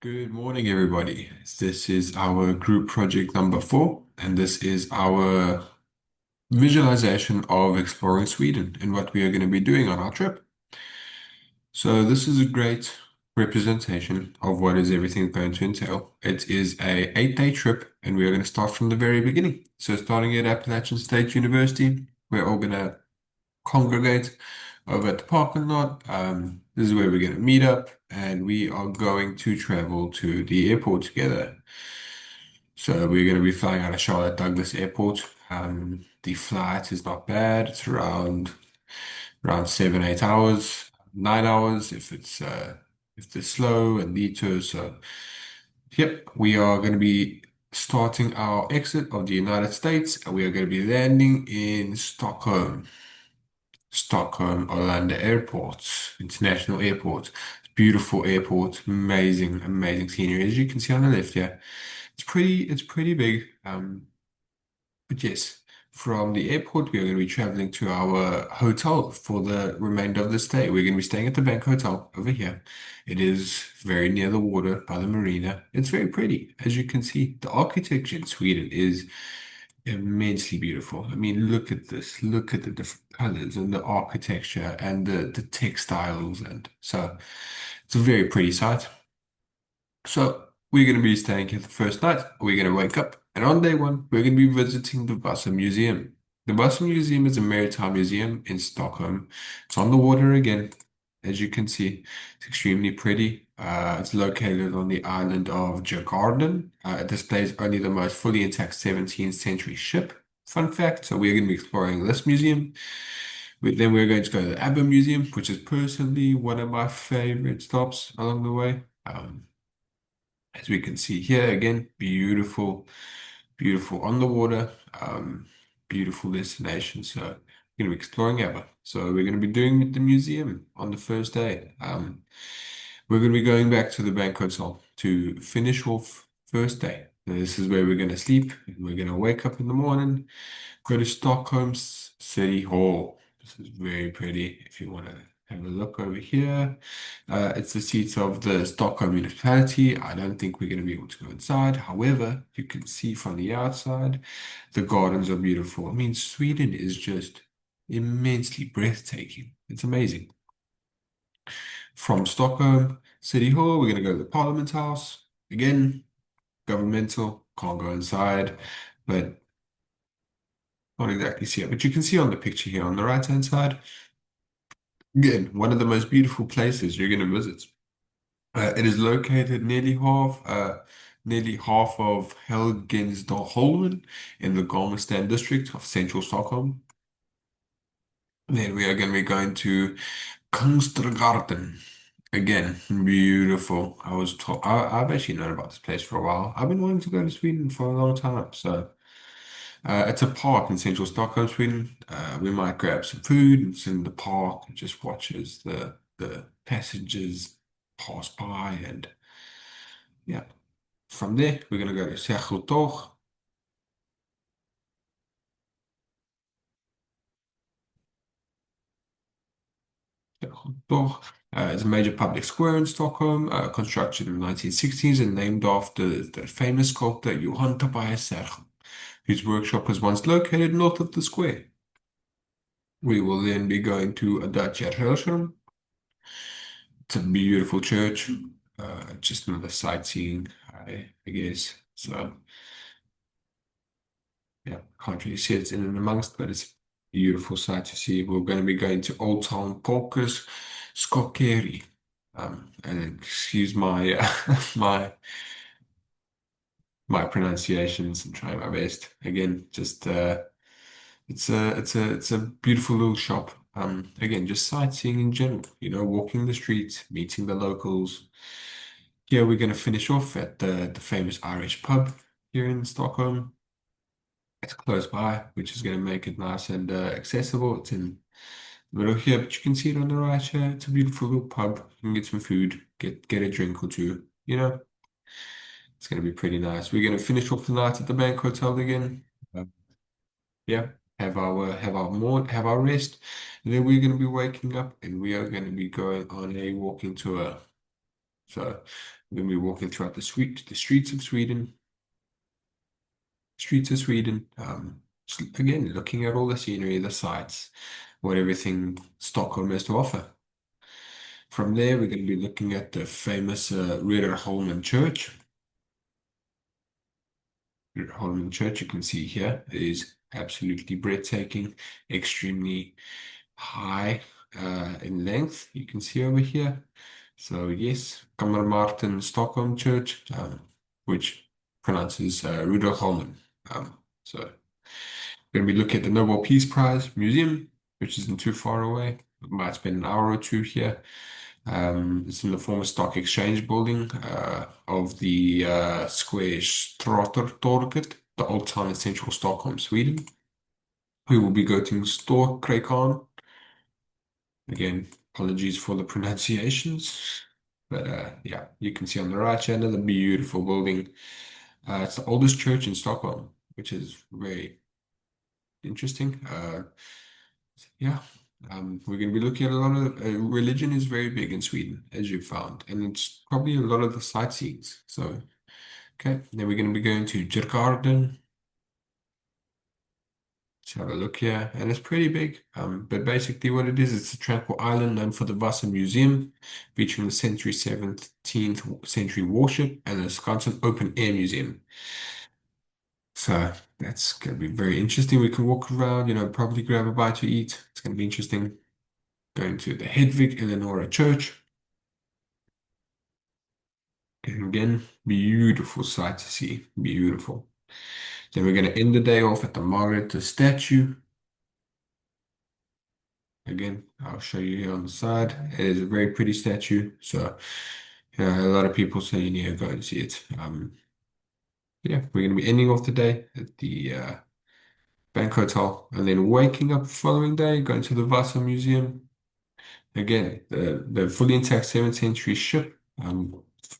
Good morning, everybody. This is our group project number 4, and this is our visualization of exploring Sweden and what we are going to be doing on our trip. So, this is a great representation of what is everything going to entail. It is a 8-day trip, and we are going to start from the very beginning. So, starting at Appalachian State University, we're all going to congregate over at the parking lot. This is where we're going to meet up, and we are going to travel to the airport together. So we're going to be flying out of Charlotte Douglas Airport. The flight is not bad. It's around 7, 8 hours, 9 hours if it's slow and detour. So yep, we are going to be starting our exit of the United States, and we are going to be landing in Stockholm Arlanda Airport, International Airport. Beautiful airport, amazing scenery. As you can see on the left, yeah, it's pretty big. But yes, from the airport, we are going to be traveling to our hotel for the remainder of the stay. We're going to be staying at the Bank Hotel over here. It is very near the water by the marina. It's very pretty. As you can see, the architecture in Sweden is immensely beautiful. I mean, look at this. Look at the different colors and the architecture and the textiles. And so it's a very pretty sight. So we're going to be staying here the first night. We're going to wake up, and on day one, we're going to be visiting the Vasa Museum. The Vasa Museum is a maritime museum in Stockholm. It's on the water again, as you can see. It's extremely pretty. It's located on the island of Djurgården. It displays only the most fully intact 17th century ship. Fun fact, so we're going to be exploring this museum. Then we're going to go to the ABBA Museum, which is personally one of my favorite stops along the way. As we can see here again, beautiful on the water, beautiful destination. So we're going to be exploring Ava. So we're going to be doing the museum on the first day. We're going to be going back to the bank hotel to finish off first day. This is where we're going to sleep. We're going to wake up in the morning, go to Stockholm's City Hall. This is very pretty if you want to have a look over here. It's the seat of the Stockholm municipality. I don't think we're going to be able to go inside. However, you can see from the outside, the gardens are beautiful. I mean, Sweden is just immensely breathtaking. It's amazing. From Stockholm City Hall, we're going to go to the Parliament House. Again, governmental, can't go inside, but not exactly see it. But you can see on the picture here on the right-hand side, again, one of the most beautiful places you're going to visit. It is located nearly half of Helgeandsholmen in the Galveston district of central Stockholm. Then we are going to be going to Kungsträdgården. Again, beautiful. I've actually known about this place for a while. I've been wanting to go to Sweden for a long time. So it's a park in central Stockholm, Sweden. We might grab some food and sit in the park and just watch as the passengers pass by. And yeah, from there, we're going to go to Sergeltoch. Sergeltoch is a major public square in Stockholm, constructed in the 1960s and named after the famous sculptor Johann Tobias Sergel, whose workshop was once located north of the square. We will then be going to Adacha Hirschhorn. It's a beautiful church. Just another sightseeing, I guess. So yeah, can't really see it in and amongst, but it's a beautiful sight to see. We're going to be going to Old Town Polkas, Skokieri. And excuse my my pronunciations and trying my best. Again, just it's a beautiful little shop. Again, just sightseeing in general, walking the streets, meeting the locals. Yeah, we're gonna finish off at the famous Irish pub here in Stockholm. It's close by, which is gonna make it nice and accessible. It's in the middle here, but you can see it on the right here. It's a beautiful little pub. You can get some food, get a drink or two. It's gonna be pretty nice. We're gonna finish off the night at the Bank Hotel again. Yeah, have our rest, and then we're going to be waking up, and we are going to be going on a walking tour. So we're going to be walking throughout the streets of Sweden, again, looking at all the scenery, the sights, what everything Stockholm has to offer. From there, we're going to be looking at the famous Riddarholmen Church. Riddarholmen Church, you can see here, is absolutely breathtaking, extremely high in length. You can see over here. So yes, Kammarmarten Stockholm Church, which pronounces Riddarholmen. So we're going to be looking at the Nobel Peace Prize Museum, which isn't too far away. We might spend an hour or two here. It's in the former stock exchange building of the square Stratertorget, the old town in central Stockholm, Sweden. We will be going to Storkrekan. Again, apologies for the pronunciations. But yeah, you can see on the right here another beautiful building. It's the oldest church in Stockholm, which is very interesting. Yeah, we're going to be looking at a lot of religion is very big in Sweden, as you found, and it's probably a lot of the sightseeings. So, okay, then we're going to be going to Djurgården. Let's have a look here, and it's pretty big. But basically, what it is, it's a tranquil island known for the Vasa Museum, featuring the century 17th century warship and the Skansen Open Air Museum. So that's going to be very interesting. We can walk around, probably grab a bite to eat. It's going to be interesting. Going to the Hedvig Eleonora Church. And again, beautiful sight to see. Beautiful. Then we're going to end the day off at the Margaret statue. Again, I'll show you here on the side. It is a very pretty statue. So, a lot of people say you need to go and see it. Yeah, we're going to be ending off the day at the Bank Hotel and then waking up the following day, going to the Vasa Museum. Again, the fully intact 7th century ship,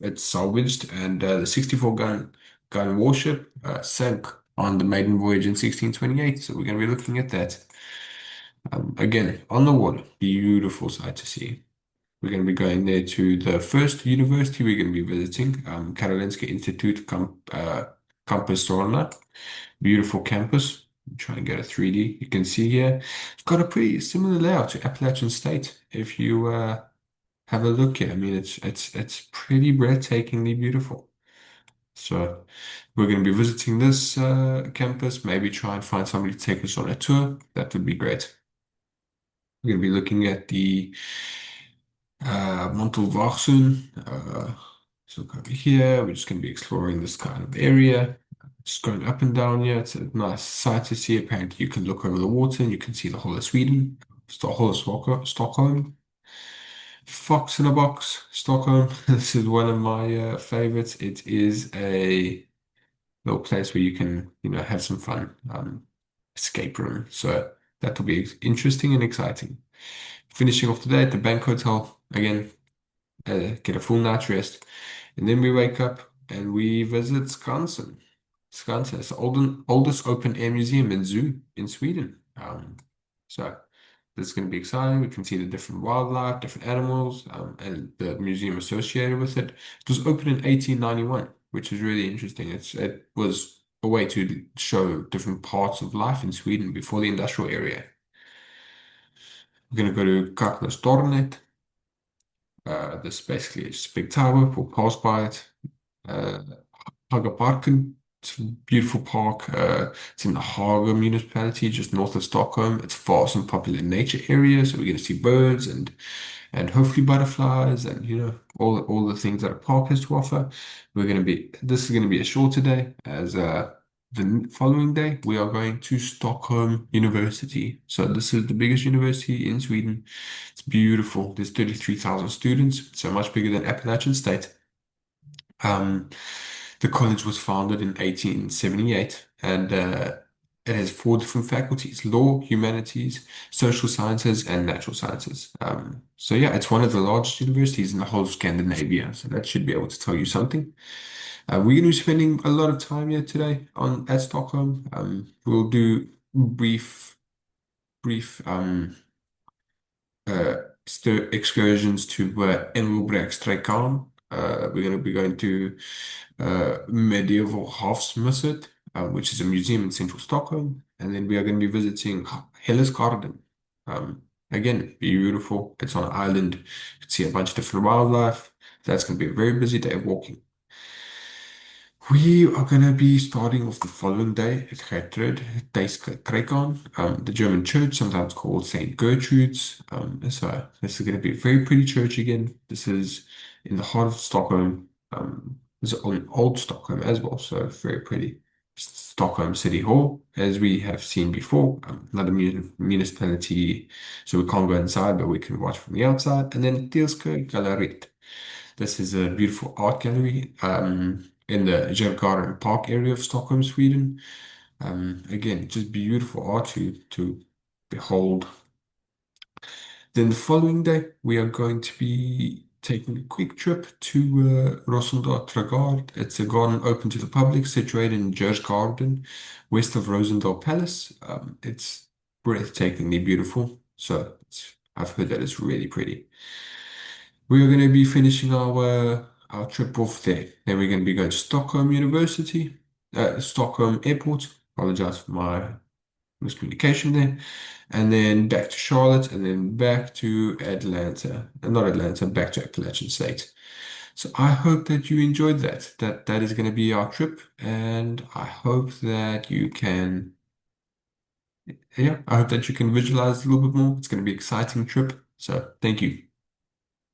it's salvaged, and the 64 gun warship sank on the maiden voyage in 1628. So we're going to be looking at that. Again, on the water, beautiful sight to see. We're going to be going there to the first university we're going to be visiting, Karolinska Institute Campus Solna. Beautiful campus. Try and get a 3D. You can see here, it's got a pretty similar layout to Appalachian State. If you have a look here, I mean, it's pretty breathtakingly beautiful. So we're going to be visiting this campus. Maybe try and find somebody to take us on a tour. That would be great. We're going to be looking at the Montelvaarsun. So over here, we're just going to be exploring this kind of area. Just going up and down here. It's a nice sight to see. Apparently, you can look over the water and you can see the whole of Sweden, the whole of Stockholm. Fox in a Box, Stockholm. This is one of my favorites. It is a little place where you can, have some fun. Escape room. So that will be interesting and exciting. Finishing off the day at the Bank Hotel again, get a full night's rest, and then we wake up and we visit Skansen. Skansen is the oldest open air museum and zoo in Sweden. So this is going to be exciting. We can see the different wildlife, different animals, and the museum associated with it. It was opened in 1891, which is really interesting. It was a way to show different parts of life in Sweden before the industrial area. We're going to go to Kaknästornet. This is basically a big tower. We'll pass by it. Uh, Hagaparken. It's a beautiful park. It's in the Haga municipality, just north of Stockholm. It's vast and popular nature area, so we're going to see birds and hopefully butterflies and all the things that a park has to offer. This is going to be a shorter day, as the following day we are going to Stockholm University. So this is the biggest university in Sweden. It's beautiful. There's 33,000 students, so much bigger than Appalachian State. The college was founded in 1878 and it has four different faculties: law, humanities, social sciences, and natural sciences. So yeah, it's one of the largest universities in the whole of Scandinavia. So that should be able to tell you something. We're going to be spending a lot of time here today at Stockholm. We'll do brief uh, excursions to Engelbrechtsträdgården. We're going to be going to Medieval Havsmuseet, which is a museum in central Stockholm. And then we are going to be visiting Hellas Garden. Again, beautiful. It's on an island. You can see a bunch of different wildlife. That's going to be a very busy day of walking. We are going to be starting off the following day at Gertrud Krekon, the German church, sometimes called St. Gertrude's. So this is going to be a very pretty church again. This is in the heart of Stockholm. It's on Old Stockholm as well, so very pretty. Stockholm City Hall, as we have seen before, another municipality, so we can't go inside, but we can watch from the outside. And then Tilska Galleriet. This is a beautiful art gallery in the Djurgården Park area of Stockholm, Sweden. Again, just beautiful art to behold. Then the following day, we are going to be taking a quick trip to Rosendal Trädgård. It's a garden open to the public, situated in Djurgården, west of Rosendal Palace. It's breathtakingly beautiful, so I've heard that it's really pretty. We are going to be finishing our trip off there. Then we're going to be going to Stockholm University, Stockholm Airport. Apologize for my miscommunication there. And then back to Charlotte, and then back to Atlanta, not Atlanta, back to Appalachian State. So I hope that you enjoyed that. That is going to be our trip, and I hope that you can, yeah, I hope that you can visualize a little bit more. It's going to be an exciting trip. So thank you.